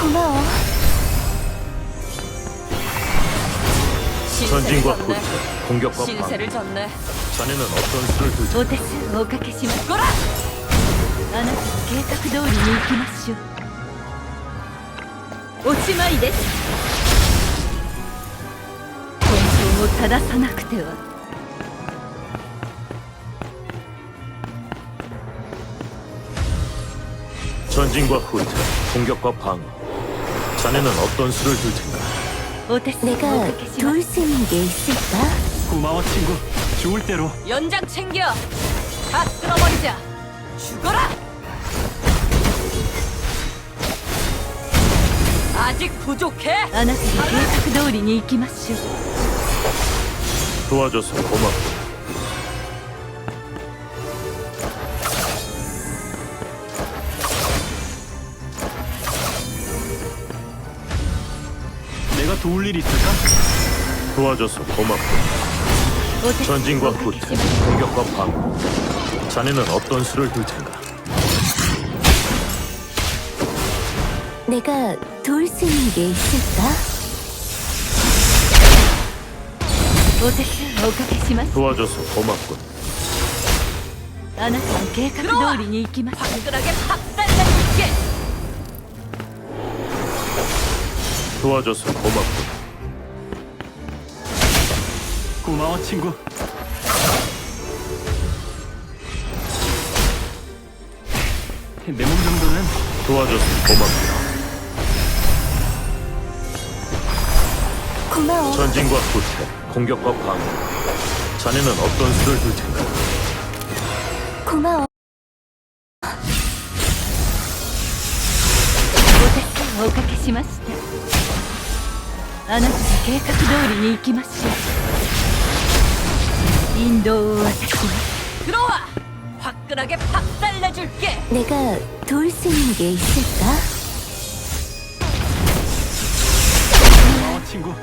고마워. 전진과 후퇴, 공격과 방어. 신세를 졌네. 자네는 어떤 수를 둘지 お手数おかけします。 거라! あなたの計画通りに行きましょう。おしまいです。本当を正さなくては。 전진과 후퇴, 공격과 방어. 자네는 어떤 수를 둘 텐가? お手数おかけします。 도울 수 있는 게 있을까? 고마워 친구. 좋을 대로. 연장 챙겨! 다 쓸어버리자! 죽어라! 아직 부족해? あなたの計画通りに行きましょう。 도와줘서 고맙고. 내가 도울 일 있을까? 도와줘서 고맙고. お手数 전진과 おかけ 후퇴, します。 공격과 방어. 자네는 어떤 수를 둘 텐가? 내가 도울 수 있는 게 있을까? お手数おかけします。 도와줘서 고맙군. あなたの計画通りに行きましょう。 화끈하게 박살내줄게! 도와줘서 고맙군. 고마워 친구. 내 몸 정도는 도와줘서 고맙군. 고마워. 전진과 후퇴, 공격과 방어. 자네는 어떤 수를 둘 텐가? 고마워. お手数おかけしました。あなたの計画通りに行きましょう。引導を渡します。 들어와! 화끈하게 박살내줄게! 내가 도울 수 있는 게 있을까? 고마워 친구.